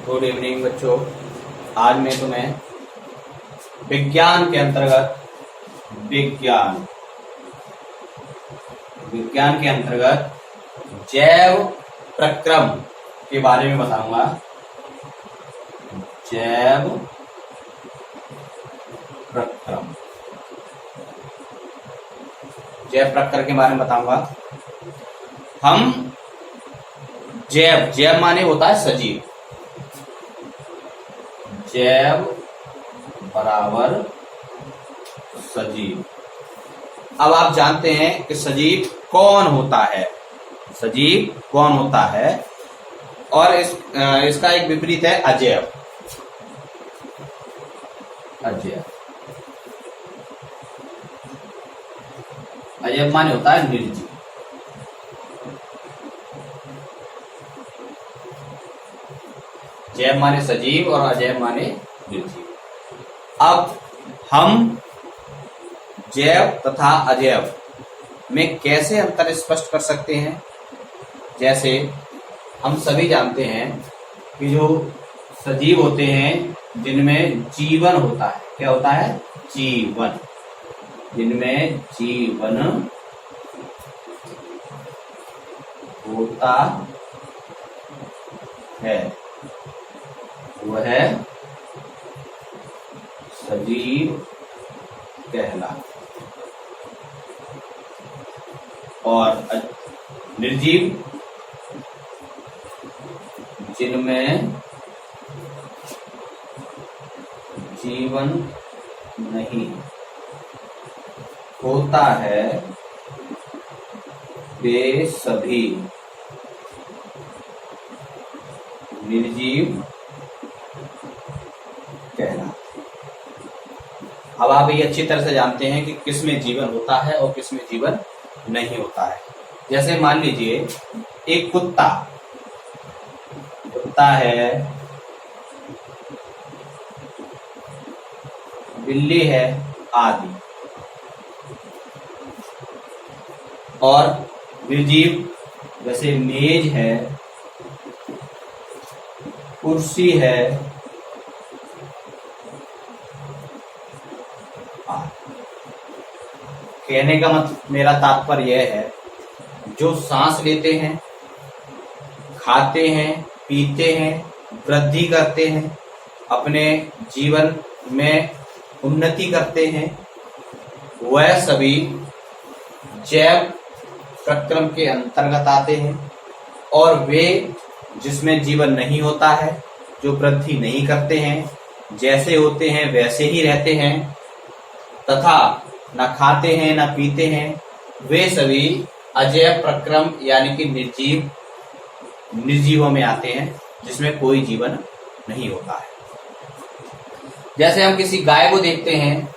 Good evening बच्चों। आज मैं तुम्हें विज्ञान के अंतर्गत विज्ञान के अंतर्गत जैव प्रक्रम के बारे में बताऊंगा। जैव प्रक्रम के बारे में बताऊंगा। हम जैव माने होता है सजीव। जैव बराबर सजीव। अब आप जानते हैं कि सजीव कौन होता है, और इसका एक विपरीत है अजैव। अजैव माने होता है निर्जीव। जैव माने सजीव और अजैव माने निर्जीव। अब हम जैव तथा अजैव में कैसे अंतर स्पष्ट कर सकते हैं? जैसे हम सभी जानते हैं कि जो सजीव होते हैं जिनमें जीवन होता है, क्या होता है? जीवन। जिनमें जीवन होता है वह सजीव कहलाता है। और निर्जीव जिनमें जीवन नहीं होता है वे सभी निर्जीव कहलाते। अब आप ये अच्छी तरह से जानते हैं कि किसमें जीवन होता है और किसमें जीवन नहीं होता है। जैसे मान लीजिए एक कुत्ता है, बिल्ली है आदि। और निर्जीव जैसे मेज है, कुर्सी है, कहने का मतलब मेरा तात्पर्य यह है, जो सांस लेते हैं, खाते हैं, पीते हैं, वृद्धि करते हैं, अपने जीवन में उन्नति करते हैं, वह सभी जैव प्रक्रम के अंतर्गत आते हैं। और वे जिसमें जीवन नहीं होता है, जो वृद्धि नहीं करते हैं, जैसे होते हैं वैसे ही रहते हैं तथा न खाते हैं न पीते हैं, वे सभी अजैव प्रक्रम यानी कि निर्जीवों में आते हैं, जिसमें कोई जीवन नहीं होता है। जैसे हम किसी गाय को देखते हैं,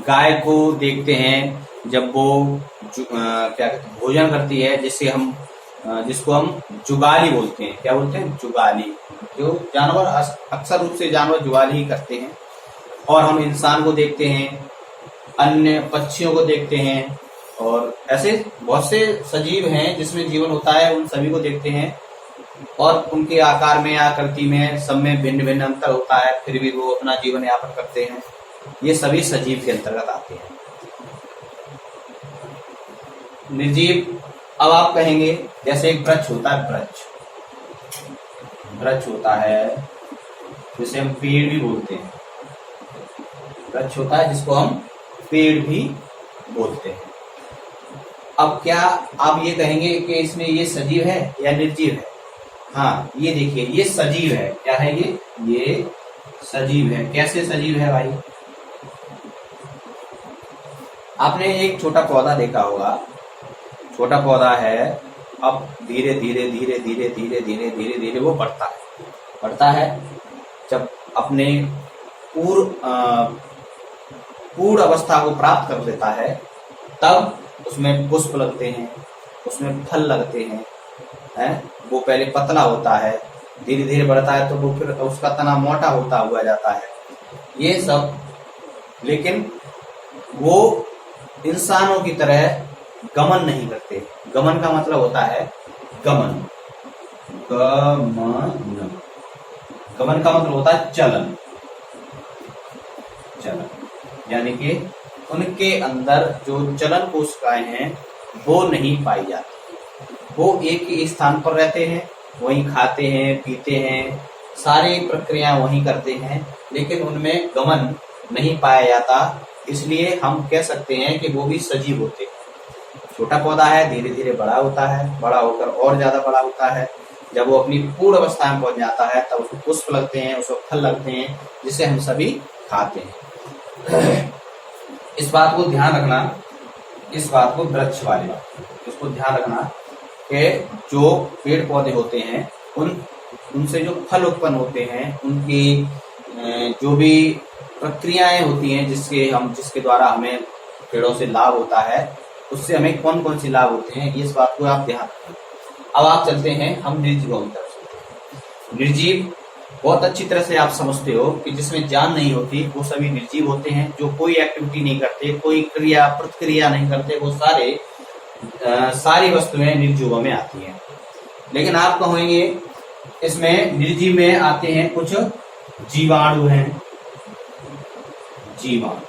गाय को देखते हैं जब वो क्या कहते हैं, भोजन करती है, जिसको हम जुगाली बोलते हैं। क्या बोलते हैं? जुगाली। जो जानवर अक्सर रूप से जानवर जुगाली ही करते हैं। और हम इंसान को देखते हैं, अन्य पक्षियों को देखते हैं, और ऐसे बहुत से सजीव हैं जिसमें जीवन होता है, उन सभी को देखते हैं। और उनके आकार में, आकृति में, सब में भिन्न भिन्न अंतर होता है, फिर भी वो अपना जीवन यापन करते हैं। ये सभी सजीव के अंतर्गत आते हैं। निर्जीव, अब आप कहेंगे जैसे एक वृक्ष होता है, वृक्ष होता है जिसे हम पेड़ भी बोलते हैं। वृक्ष होता है जिसको हम पेड़ भी बोलते हैं। अब क्या आप ये कहेंगे कि इसमें ये सजीव है या निर्जीव है? हाँ, ये देखिए, ये सजीव है। क्या है ये सजीव है। कैसे सजीव है भाई? आपने एक छोटा पौधा देखा होगा। छोटा पौधा है, अब धीरे धीरे वो बढ़ता है। जब अपने पूर्ण अवस्था को प्राप्त कर लेता है, तब उसमें पुष्प लगते हैं, उसमें फल लगते हैं। वो पहले पतला होता है, धीरे धीरे बढ़ता है, तो वो फिर उसका तना मोटा होता हुआ जाता है। ये सब, लेकिन वो इंसानों की तरह गमन नहीं करते। गमन का मतलब होता है गमन, गमन। गमन का मतलब होता है चलन। चलन यानी कि उनके अंदर जो चलन कोशिकाएं हैं वो नहीं पाई जाती। वो एक ही स्थान पर रहते हैं, वहीं खाते हैं, पीते हैं, सारी प्रक्रिया वहीं करते हैं, लेकिन उनमें गमन नहीं पाया जाता। इसलिए हम कह सकते हैं कि वो भी सजीव होते हैं। छोटा पौधा है, धीरे धीरे बड़ा होता है, बड़ा होकर और ज्यादा बड़ा होता है। जब वो अपनी पूर्ण अवस्था में पहुंच जाता है तब उसको पुष्प लगते हैं, उसको फल लगते हैं, जिसे हम सभी खाते हैं। इस बात को ध्यान रखना, इस बात को वृक्ष वाली बात इसको ध्यान रखना कि जो पेड़ पौधे होते हैं उनसे जो फल उत्पन्न होते हैं, उनकी जो भी प्रक्रियाएं होती हैं जिसके द्वारा हमें पेड़ों से लाभ होता है, उससे हमें कौन कौन सी लाभ होते हैं, इस बात को आप ध्यान रखें। अब आप चलते हैं हम निर्जीवों की तरफ। निर्जीव बहुत अच्छी तरह से आप समझते हो कि जिसमें जान नहीं होती वो सभी निर्जीव होते हैं, जो कोई एक्टिविटी नहीं करते, कोई क्रिया प्रतिक्रिया नहीं करते, वो सारी वस्तुएं निर्जीवों में आती हैं। लेकिन आप कहेंगे इसमें निर्जीव में आते हैं कुछ जीवाणु हैं, जीवाणु,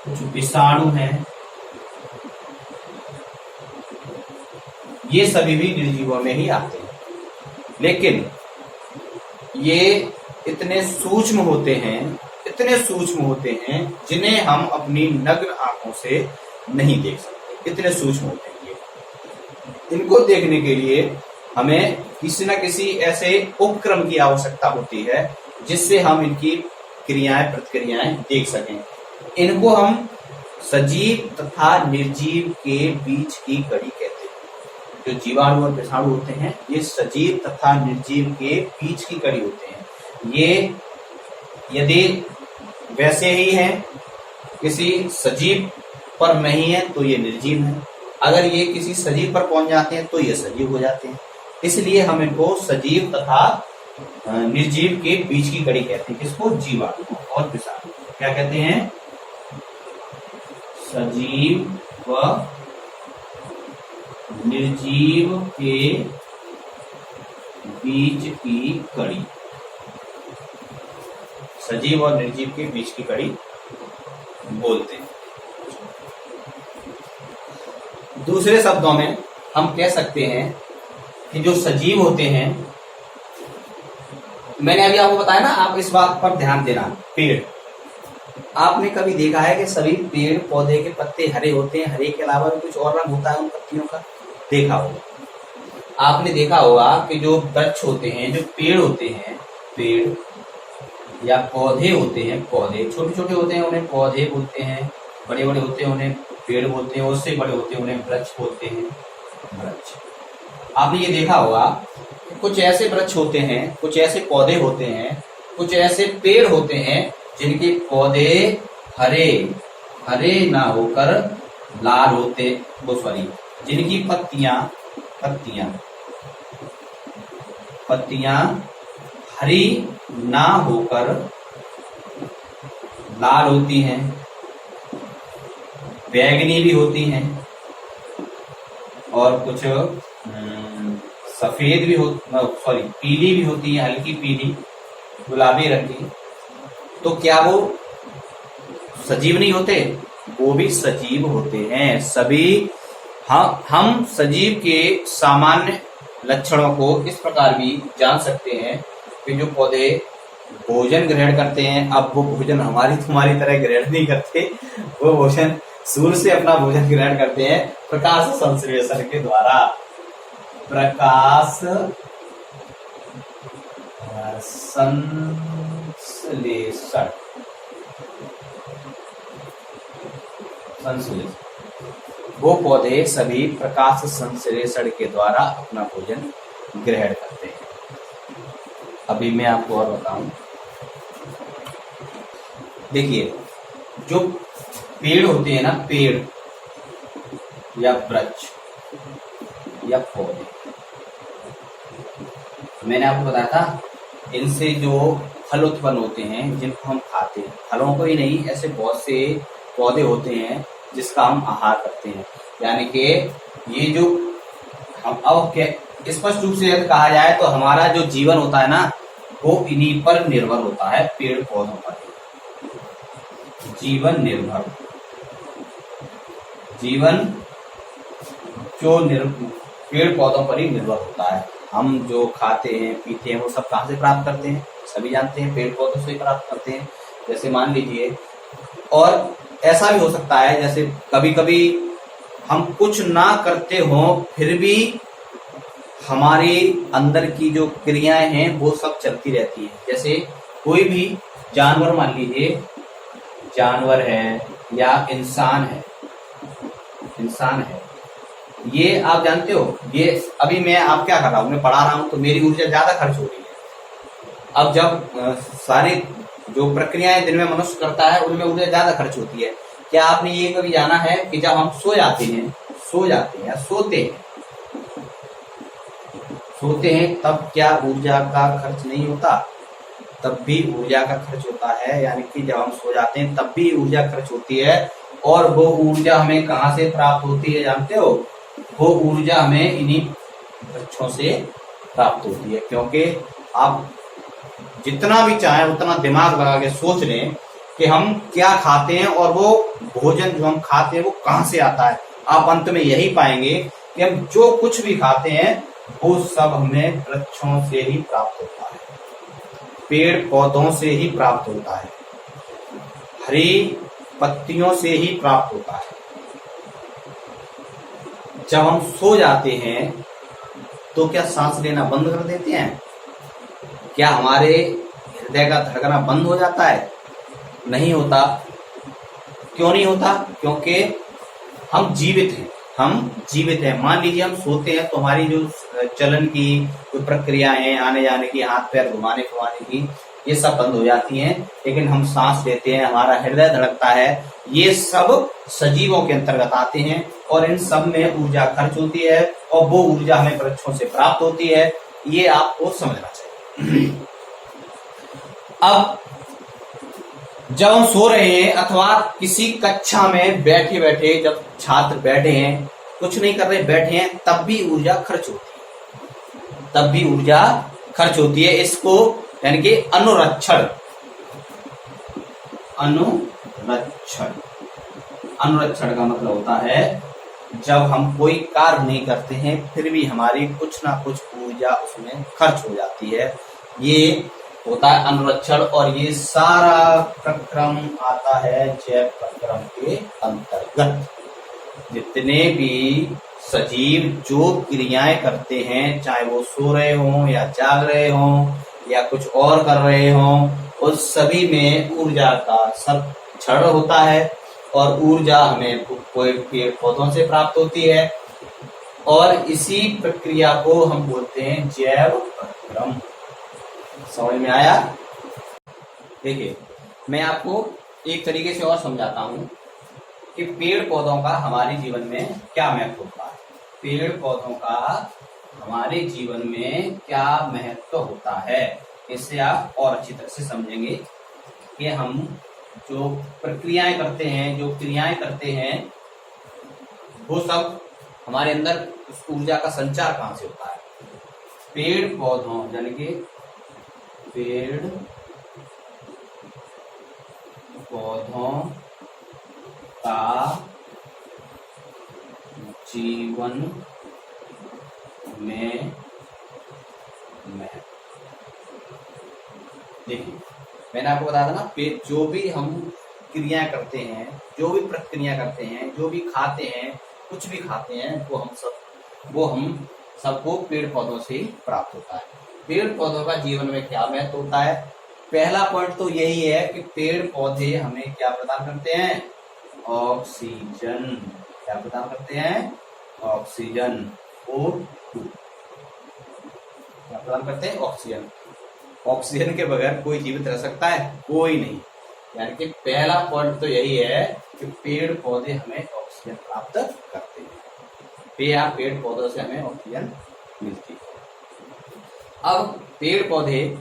कुछ विषाणु हैं, ये सभी भी निर्जीवों में ही आते हैं। लेकिन ये इतने सूक्ष्म होते हैं, जिन्हें हम अपनी नग्न आंखों से नहीं देख सकते। इतने सूक्ष्म होते हैं ये। इनको देखने के लिए हमें किसी न किसी ऐसे उपक्रम की आवश्यकता होती है जिससे हम इनकी क्रियाएं प्रतिक्रियाएं देख सकें। इनको हम सजीव तथा निर्जीव के बीच की कड़ी कहते हैं। जो जीवाणु और विषाणु होते हैं ये सजीव तथा निर्जीव के बीच की कड़ी होते हैं। ये यदि वैसे ही है, किसी सजीव पर नहीं है तो ये निर्जीव है, अगर ये किसी सजीव पर पहुंच जाते हैं तो ये सजीव हो जाते हैं। इसलिए हम इनको सजीव तथा निर्जीव के बीच की कड़ी कहते हैं। किसको? जीवाणु और विषाणु। क्या कहते हैं? सजीव व निर्जीव के बीच की कड़ी। सजीव और निर्जीव के बीच की कड़ी बोलते हैं। दूसरे शब्दों में हम कह सकते हैं कि जो सजीव होते हैं, मैंने अभी आपको बताया ना, आप इस बात पर ध्यान देना। पेड़, आपने कभी देखा है कि सभी पेड़ पौधे के पत्ते हरे होते हैं? हरे के अलावा भी कुछ और रंग होता है उन पत्तियों का? देखा होगा। आपने देखा होगा कि जो वृक्ष होते हैं, जो पेड़ होते हैं, पेड़ या पौधे होते हैं, पौधे छोटे छोटे होते हैं उन्हें पौधे बोलते हैं, बड़े बड़े होते हैं उन्हें पेड़ बोलते हैं, उससे बड़े होते हैं उन्हें वृक्ष बोलते हैं। वृक्ष, आपने ये देखा होगा कुछ ऐसे वृक्ष होते हैं, कुछ ऐसे पौधे होते हैं, कुछ ऐसे पेड़ होते हैं जिनके पौधे हरे हरे ना होकर लाल होते, वो सॉरी, जिनकी पत्तियां हरी ना होकर लाल होती हैं, बैंगनी भी होती हैं, और कुछ सफेद भी सॉरी पीली भी होती है, हल्की पीली गुलाबी रंग की। तो क्या वो सजीव नहीं होते? वो भी सजीव होते हैं। सभी हम सजीव के सामान्य लक्षणों को इस प्रकार भी जान सकते हैं कि जो पौधे भोजन ग्रहण करते हैं, अब वो भोजन हमारी तुम्हारी तरह ग्रहण नहीं करते, वो भोजन सूर्य से अपना भोजन ग्रहण करते हैं प्रकाश संश्लेषण के द्वारा। प्रकाश संश्लेषण, वो पौधे सभी प्रकाश संश्लेषण के द्वारा अपना भोजन ग्रहण करते हैं। अभी मैं आपको और बताऊं, देखिए जो पेड़ होते हैं ना, पेड़ या वृक्ष या पौधे, मैंने आपको बताया था इनसे जो फल उत्पन्न होते हैं जिनको हम खाते हैं, फलों को ही नहीं, ऐसे बहुत से पौधे होते हैं जिसका हम आहार करते हैं। यानी कि ये जो हम अब स्पष्ट रूप से यदि कहा जाए तो हमारा जो जीवन होता है ना, वो इन्हीं पर निर्भर होता है, पेड़ पौधों पर। जीवन निर्भर, जीवन जो पेड़ पौधों पर ही निर्भर होता है। हम जो खाते हैं पीते हैं वो सब कहाँ से प्राप्त करते हैं? सभी जानते हैं, पेड़ पौधों से प्राप्त करते हैं। जैसे मान लीजिए, और ऐसा भी हो सकता है जैसे कभी कभी हम कुछ ना करते हो फिर भी हमारे अंदर की जो क्रियाएं हैं वो सब चलती रहती है। जैसे कोई भी जानवर, मान लीजिए जानवर है या इंसान है, इंसान है, ये आप जानते हो, ये अभी मैं आप क्या कर रहा हूँ, मैं पढ़ा रहा हूँ तो मेरी ऊर्जा ज्यादा खर्च हो रही है। अब जब सारी जो प्रक्रियाएं दिन में मनुष्य करता है उनमें ऊर्जा ज्यादा खर्च होती है। क्या आपने ये कभी जाना है कि जब हम सो जाते हैं या सोते हैं तब क्या ऊर्जा का खर्च नहीं होता? तब भी ऊर्जा का खर्च होता है। यानी कि जब हम सो जाते हैं तब भी ऊर्जा खर्च होती है। और वो ऊर्जा हमें कहाँ से प्राप्त होती है जानते हो? वो ऊर्जा हमें इन्हीं वृक्षों से प्राप्त होती है। क्योंकि आप जितना भी चाहें उतना दिमाग लगा के सोच लें कि हम क्या खाते हैं और वो भोजन जो हम खाते हैं वो कहाँ से आता है। आप अंत में यही पाएंगे कि हम जो कुछ भी खाते हैं वो सब हमें वृक्षों से ही प्राप्त होता है, पेड़ पौधों से ही प्राप्त होता है, हरी पत्तियों से ही प्राप्त होता है। जब हम सो जाते हैं तो क्या सांस लेना बंद कर देते हैं? क्या हमारे हृदय का धड़कना बंद हो जाता है? नहीं होता। क्यों नहीं होता? क्योंकि हम जीवित हैं, मान लीजिए हम सोते हैं तो हमारी जो चलन की जो प्रक्रिया है, आने जाने की, हाथ पैर घुमाने फिरवाने की, ये सब बंद हो जाती हैं। लेकिन हम सांस लेते हैं, हमारा हृदय धड़कता है, ये सब सजीवों के अंतर्गत आते हैं और इन सब में ऊर्जा खर्च होती है और वो ऊर्जा हमें वृक्षों से प्राप्त होती है। ये आपको समझना चाहिए। अब जब हम सो रहे हैं अथवा किसी कक्षा में बैठे बैठे जब छात्र बैठे हैं, कुछ नहीं कर रहे, बैठे हैं, तब भी ऊर्जा खर्च होती है। इसको यानी कि अनुरक्षण का मतलब होता है जब हम कोई कार्य नहीं करते हैं फिर भी हमारी कुछ ना कुछ ऊर्जा उसमें खर्च हो जाती है, ये होता है अनुरक्षण। और ये सारा प्रक्रम आता है जैव प्रक्रम के अंतर्गत। जितने भी सजीव जो क्रियाएं करते हैं, चाहे वो सो रहे हों या जाग रहे हों या कुछ और कर रहे हों, उस सभी में ऊर्जा का सब क्षरण होता है। और ऊर्जा हमें कोई पेड़ पौधों से प्राप्त होती है और इसी प्रक्रिया को हम बोलते हैं जैव प्रक्रम। समझ में आया? देखिए, मैं आपको एक तरीके से और समझाता हूं कि पेड़ पौधों का हमारे जीवन में क्या महत्व होता है। पेड़ पौधों का हमारे जीवन में क्या महत्व होता है, इससे आप और अच्छी तरह से समझेंगे कि हम जो प्रक्रियाएं करते हैं, जो क्रियाएं करते हैं, वो सब हमारे अंदर उस ऊर्जा का संचार कहाँ से होता है। पेड़ पौधों यानी कि पेड़ पौधों का जीवन में महत्व। देखिए, मैंने आपको बताया था ना, जो भी हम क्रियाएं करते हैं, जो भी प्रक्रिया करते हैं, जो भी खाते हैं, कुछ भी खाते हैं, वो हम सबको पेड़ पौधों से ही प्राप्त होता है। पेड़ पौधों का जीवन में क्या महत्व होता है? पहला पॉइंट तो यही है कि पेड़ पौधे हमें क्या प्रदान करते हैं? ऑक्सीजन। क्या प्रदान करते हैं? ऑक्सीजन। O2 क्या प्रदान करते हैं? ऑक्सीजन। ऑक्सीजन के बगैर कोई जीवित रह सकता है? कोई नहीं। यानी कि पहला पॉइंट तो यही है कि पेड़ पौधे हमें ऑक्सीजन प्राप्त करते हैं। पेड़ पौधों से हमें ऑक्सीजन मिलती है। अब पेड़ पौधे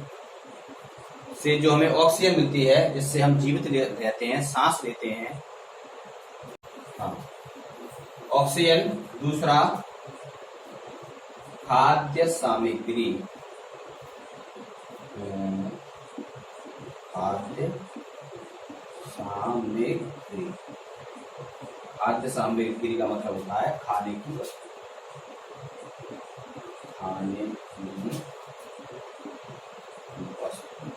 से जो हमें ऑक्सीजन मिलती है, जिससे हम जीवित रहते हैं, सांस लेते हैं, हाँ, ऑक्सीजन। दूसरा खाद्य सामग्री, खाद्य सामग्री, खाद्य सामग्री का मतलब होता है खाने की वस्तु, खाने की वस्तु।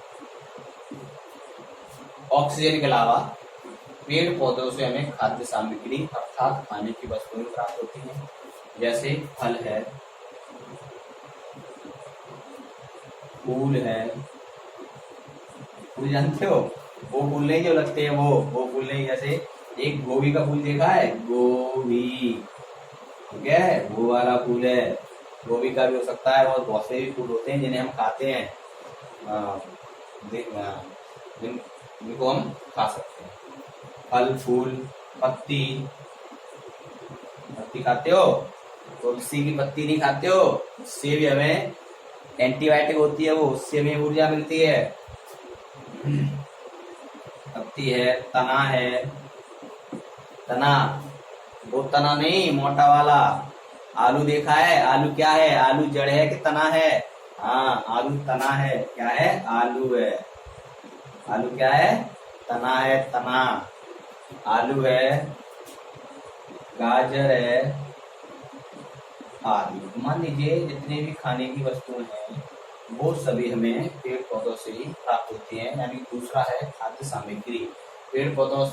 ऑक्सीजन के अलावा पेड़ पौधों से हमें खाद्य सामग्री अर्थात खाने की वस्तुएं प्राप्त होती हैं, जैसे फल है, फूल है। फूल जानते हो? वो फूल नहीं जो लगते हैं, वो फूल नहीं। जैसे एक गोभी का फूल देखा है, गोभी, ठीक है, वो वाला फूल है। गोभी का भी हो सकता है, और बहुत से भी फूल होते हैं जिन्हें हम खाते हैं, जिनको हम खा सकते हैं। फल, फूल, पत्ती, पत्ती खाते हो? तुलसी की पत्ती नहीं खाते हो? उससे भी हमें एंटीबायोटिक होती है, वो उससे हमें ऊर्जा मिलती है। पत्ती है, तना है, तना, वो तना नहीं मोटा वाला। आलू देखा है? आलू क्या है? आलू जड़ है कि तना है? हाँ, आलू तना है। क्या है? आलू है। आलू क्या है? तना है, तना। आलू है, गाजर है, आदि। मान लीजिए जितने भी खाने की वस्तुएं हैं वो सभी हमें पेड़ पौधों से ही प्राप्त होती हैं। यानी दूसरा है खाद्य सामग्री। पेड़ पौधों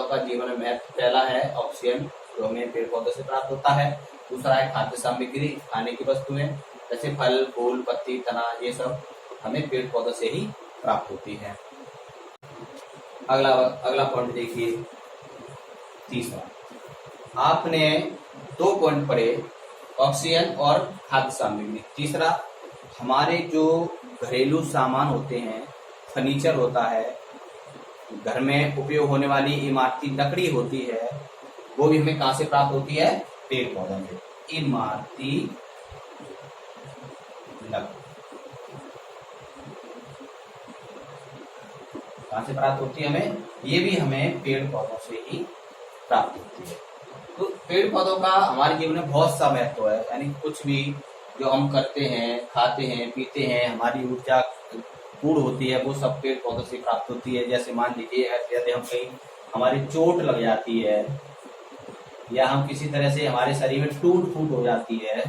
का जीवन में महत्व, पहला है ऑक्सीजन जो हमें पेड़ पौधों से प्राप्त होता है। दूसरा है खाद्य सामग्री, खाने की वस्तुएं, जैसे फल, फूल, पत्ती, तना, ये सब हमें पेड़ पौधों से ही प्राप्त होती है। अगला पॉइंट देखिए, तीसरा। आपने 2 पॉइंट पढ़े, ऑक्सीजन और खाद्य सामग्री। तीसरा, हमारे जो घरेलू सामान होते हैं, फर्नीचर होता है, घर में उपयोग होने वाली इमारती लकड़ी होती है, वो भी हमें कहां से प्राप्त होती है? पेड़ पौधों से। इमारती लकड़ी कहां से प्राप्त होती है हमें? ये भी हमें पेड़ पौधों से ही प्राप्त होती है। तो पेड़ पौधों का हमारे जीवन में बहुत सा महत्व है। यानी कुछ भी जो हम करते हैं, खाते हैं, पीते हैं, हमारी ऊर्जा पूर्ण होती है, वो सब पेड़ पौधों से प्राप्त होती है। जैसे मान लीजिए यदि हम कहीं हमारी चोट लग जाती है, या हम किसी तरह से हमारे शरीर में टूट फूट हो जाती है,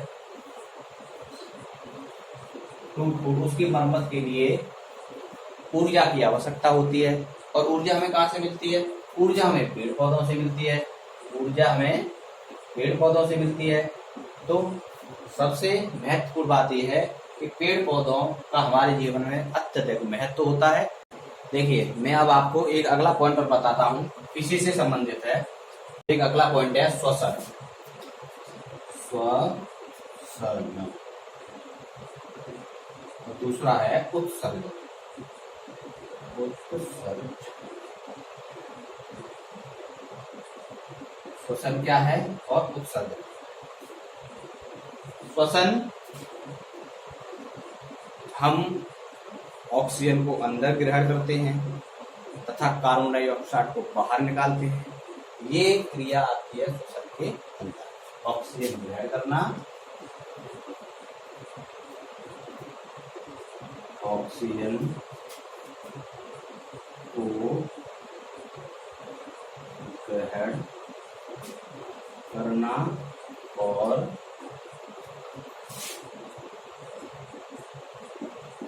उसकी मरम्मत के लिए ऊर्जा की आवश्यकता होती है। और ऊर्जा हमें कहाँ से मिलती है? ऊर्जा हमें पेड़ पौधों से मिलती है। ऊर्जा हमें पेड़ पौधों से मिलती है। तो सबसे महत्वपूर्ण बात यह है कि पेड़ पौधों का हमारे जीवन में अत्यधिक महत्व होता है। देखिए, मैं अब आपको एक अगला पॉइंट और बताता हूँ, इसी से संबंधित है। एक अगला पॉइंट है श्वसन। श्वसन। दूसरा है उत्सर्जन। श्वसन क्या है और उत्सर्जन? श्वसन, हम ऑक्सीजन को अंदर ग्रहण करते हैं तथा कार्बन डाइऑक्साइड को बाहर निकालते हैं। ये क्रिया आती है श्वसन के अंदर। ऑक्सीजन ग्रहण करना, ऑक्सीजन को ग्रहण करना और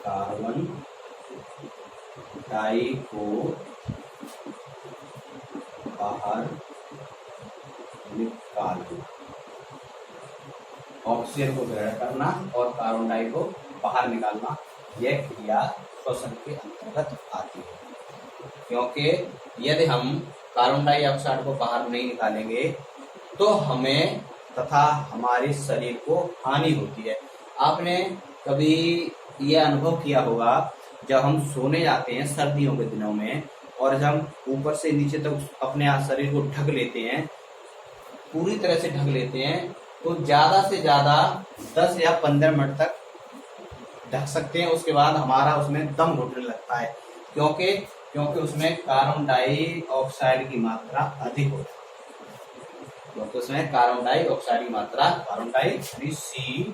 कार्बन डाई को बाहर निकालना। ऑक्सीजन को ग्रहण करना और कार्बन डाई को बाहर निकालना, यह क्रिया श्वसन के अंतर्गत आती है। क्योंकि यदि हम कार्बन डाइऑक्साइड को बाहर नहीं निकालेंगे तो हमें तथा हमारे शरीर को हानि होती है। आपने कभी यह अनुभव किया होगा, जब हम सोने जाते हैं सर्दियों के दिनों में, और जब हम ऊपर से नीचे तक अपने शरीर को ढक लेते हैं, पूरी तरह से ढक लेते हैं, तो ज्यादा से ज्यादा 10 या 15 मिनट तक ढक सकते हैं। उसके बाद हमारा उसमें दम घुटने लगता है, क्योंकि उसमें कार्बन डाइऑक्साइड की मात्रा अधिक होती है। क्योंकि उसमें कार्बन डाइऑक्साइड की मात्रा, कार्बन डाई C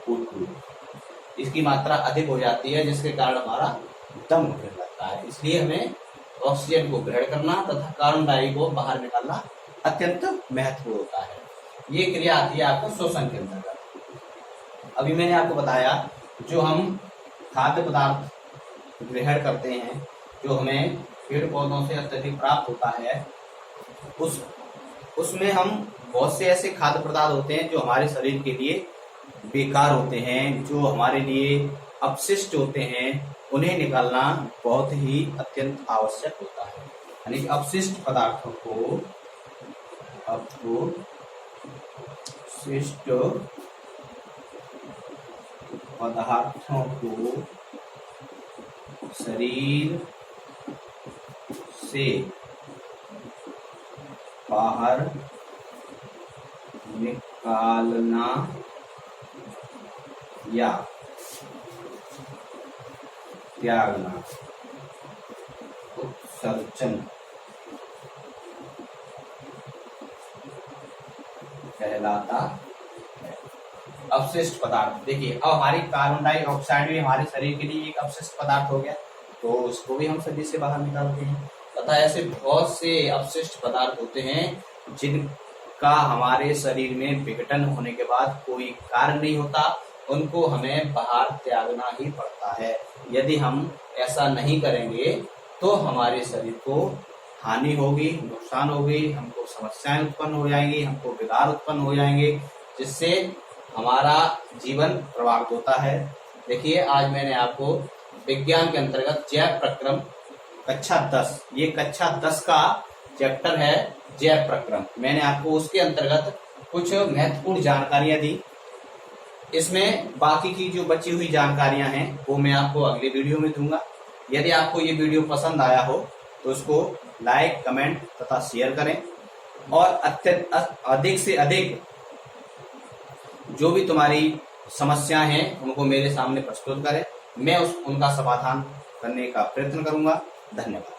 फूट इसकी मात्रा अधिक हो जाती है, जिसके कारण हमारा दम घुटने लगता है। इसलिए हमें ऑक्सीजन को ग्रहण करना तथा कार्बन डाइऑक्साइड को बाहर निकालना अत्यंत महत्वपूर्ण होता है। ये क्रिया आती है आपको श्वसन के अंतर्गत। अभी मैंने आपको बताया जो हम खाद्य पदार्थ ग्रहण करते हैं, जो हमें पेड़ पौधों से अत्यधिक प्राप्त होता है, उसमें हम बहुत से ऐसे खाद्य पदार्थ होते हैं जो हमारे शरीर के लिए बेकार होते हैं, जो हमारे लिए अपशिष्ट होते हैं, उन्हें निकालना बहुत ही अत्यंत आवश्यक होता है। यानी अपशिष्ट पदार्थों को शरीर से बाहर निकालना या त्यागना उत्सर्जन कहलाता है। अपशिष्ट पदार्थ देखिए, अब हमारी कार्बन डाइऑक्साइड भी हमारे शरीर के लिए एक अपशिष्ट पदार्थ हो गया, तो उसको भी हम शरीर से बाहर निकालते हैं। तथा ऐसे बहुत से अपशिष्ट पदार्थ होते हैं जिनका हमारे शरीर में विघटन होने के बाद कोई कार्य नहीं होता, उनको हमें बाहर त्यागना ही पड़ता है। यदि हम ऐसा नहीं करेंगे तो हमारे शरीर को हानि होगी, नुकसान होगी, हमको समस्याएं उत्पन्न हो जाएंगी, हमको विकार उत्पन्न हो जाएंगे, जिससे हमारा जीवन प्रभावित होता है। देखिए, आज मैंने आपको विज्ञान के अंतर्गत जैव प्रक्रम कक्षा 10, ये कक्षा 10 का चैप्टर है जैव प्रक्रम। मैंने आपको उसके अंतर्गत कुछ महत्वपूर्ण जानकारियां दी। इसमें बाकी की जो बची हुई जानकारियां हैं वो मैं आपको अगले वीडियो में दूंगा। यदि आपको ये वीडियो पसंद आया हो तो उसको लाइक, कमेंट तथा शेयर करें, और अधिक से अधिक जो भी तुम्हारी समस्याएं हैं उनको मेरे सामने प्रस्तुत करें। मैं उनका समाधान करने का प्रयत्न करूंगा। धन्यवाद।